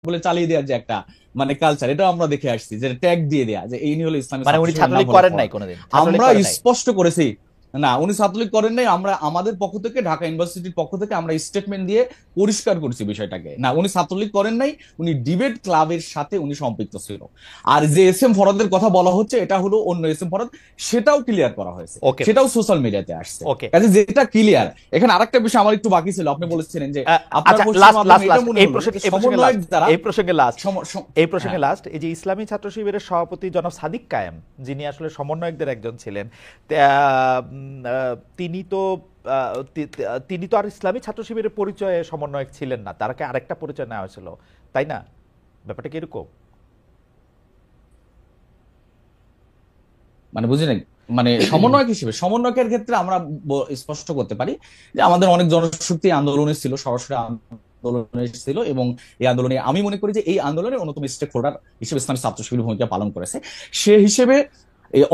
বলে চালিয়ে দেওয়ার যে একটা মানে কালচার, এটা আমরা দেখে আসছি, যে ট্যাগ দিয়ে দেয়া যে এই হলো ইসলামী মানে ছাত্র উনি শিবিরের নাম ছাত্রলীগ হলো করেন ফরওয়ার্ড। নাই কোনোদিন, ছাত্রলীগ আমরা করেন নাই। স্পষ্ট করেছি, না উনি ছাত্রলীগ করেন নাই, আমরা আমাদের পক্ষ থেকে ঢাকা ইউনিভার্সিটির পক্ষ থেকে আমরা স্টেটমেন্ট দিয়ে পরিষ্কার করছি বিষয়টাকে, না উনি ছাত্রলীগ করেন নাই, উনি ডিবেট ক্লাবের সাথে উনি সম্পৃক্ত ছিল। আর যে এস এম ফরহাদের কথা বলা হচ্ছে এটা হলো অন্য এস এম ফরহাদ, সেটাও ক্লিয়ার করা হয়েছে, ওকে, সেটাও সোশ্যাল মিডিয়াতে আসছে। ওকে। কাজে যেটা ক্লিয়ার। এখানে আরেকটা বিষয় আমার একটু বাকি ছিল, আপনি বলেছিলেন যে আপনার আচ্ছা, প্রশ্নের লাস্ট মাধ্যমে লাস্ট এটা লাস্ট মনে এই হলো প্রসঙ্গে যে এই প্রসঙ্গে সমন্বয়ক লাস্ট দ্বারা এই প্রসঙ্গে লাস্ট এই প্রসঙ্গে হ্যাঁ। লাস্ট এই যে ইসলামী ছাত্র শিবিরের সভাপতি জনাব সাদিক কায়েম, যিনি আসলে সমন্বয়কদের একজন ছিলেন, তিনি তো তিনি তো আর ইসলামী ছাত্র শিবিরের পরিচয়ে সমন্বয়ক ছিলেন না, তারকে আরেকটা পরিচয় নেওয়া হয়েছিল, তাই না? ব্যাপারটা কি এরকম? মানে বুঝি নাই, মানে সমন্বয়ক হিসেবে সমন্বয়কের ক্ষেত্রে আমরা স্পষ্ট করতে পারি যে আমাদের অনেক জনশক্তি আন্দোলনে ছিল, সরাসরি আন্দোলনে ছিল, এবং এই আন্দোলনে আমি মনে করি যে এই আন্দোলনের অন্যতম স্টেক হোল্ডার হিসেবে ইসলামী ছাত্র শিবির ভূমিকা পালন করেছে। সে হিসেবে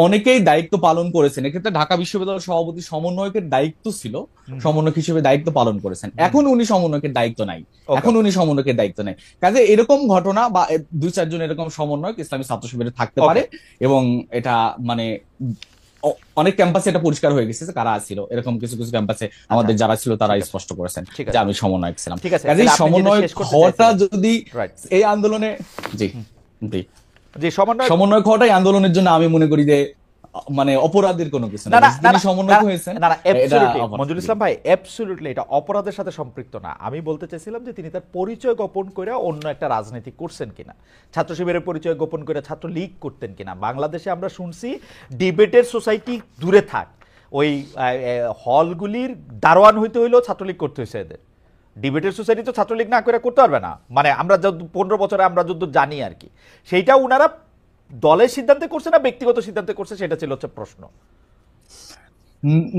অনেকেই দায়িত্ব পালন করেছেন, এক্ষেত্রে ঢাকা বিশ্ববিদ্যালয়ের সভাপতি সমন্বয়কের দায়িত্ব ছিল, সমন্বয়ক হিসেবে দায়িত্ব পালন করেছেন। এখন উনি সমন্বয়কের দায়িত্ব নাই, ওকে, এখন উনি সমন্বয়কের দায়িত্ব নেই। কাজে এরকম ঘটনা বা দুই চারজন এরকম সমন্বয়ক ইসলামী ছাত্র শিবিরে থাকতে ওকে, পারে, এবং এটা মানে অনেক ক্যাম্পাসে এটা পরিষ্কার হয়ে গেছে যে কারা ছিল, এরকম কিছু কিছু ক্যাম্পাসে আচ্ছা, আমাদের যারা ছিল তারা ঠিক আছে, স্পষ্ট করেছেন ঠিক যে আছে, আমি সমন্বয়ক ছিলাম। ঠিক আছে, কাজেই তাহলে আপনি যেটা সমন্বয়ক শেষ করতে হওয়াটা চাইছিলেন, যদি রাইট, এই আন্দোলনে, জি জি, যে সমন্বয়, সমন্বয়ক হওয়াটাই আন্দোলনের জন্য আমি মনে করি যে মানে অপরাধের কোনো কিছু না, না না না তিনি না না সমন্বয়ক হয়েছেন, না না, এটা অ্যাবসলিউটলি অপরাধ। মঞ্জুর জি। ইসলাম ভাই, অ্যাবসলিউটলি এটা অপরাধের সাথে সম্পৃক্ত না। আমি বলতে চাইছিলাম যে তিনি তার পরিচয় গোপন করে অন্য একটা রাজনীতি করছেন কিনা, ছাত্র শিবিরের পরিচয় গোপন করে ছাত্র লীগ করতেন কিনা। বাংলাদেশে আমরা শুনছি ডিবেটের সোসাইটি দূরে থাক, ওই হলগুলির দারোয়ান হইতে হইলেও ছাত্রলীগ করতে হয়েছে এদের। ডিবেটের সোসাইটি তো ছাত্রলীগ না করে করতে পারবে না, মানে আমরা যত 15 বছরে আমরা যত জানি আর কি, সেইটা উনারা দলের সিদ্ধান্তে করছে না ব্যক্তিগত সিদ্ধান্তে করছে, সেটা ছিল হচ্ছে প্রশ্ন।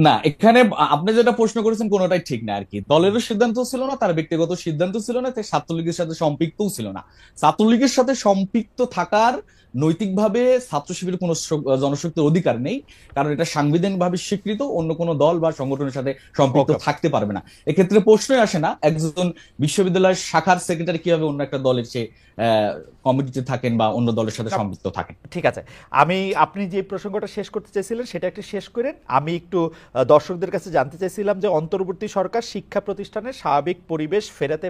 না, এখানে আপনি যেটা প্রশ্ন করেছেন কোনোটাই ঠিক না আর কি, দলেরও সিদ্ধান্ত ছিল না, তার ব্যক্তিগত সিদ্ধান্ত ছিল না, তাই ছাত্রলীগের সাথে সম্পৃক্তও ছিল না। ছাত্রলীগের সাথে সম্পৃক্ত থাকার নৈতিকভাবে ছাত্র শিবিরের কোনো জনশক্তির অধিকার নেই, কারণ এটা সাংবিধানিকভাবে স্বীকৃত, অন্য কোনো দল বা সংগঠনের সাথে সম্পৃক্ত ওকে, থাকতে পারবে না। এক্ষেত্রে প্রশ্নই আসে না একজন বিশ্ববিদ্যালয়ের শাখার সেক্রেটারি কিভাবে অন্য একটা দলের সে কমিটিতে থাকেন বা অন্য দলের সাথে না, সম্পৃক্ত থাকেন। ঠিক আছে। আপনি যে প্রসঙ্গটা শেষ করতে চাইছিলেন সেটা একটু শেষ করেন। আমি একটু দর্শকদের কাছে জানতে চাইছিলাম যে অন্তর্বর্তী সরকার শিক্ষা প্রতিষ্ঠানের স্বাভাবিক পরিবেশ ফেরাতে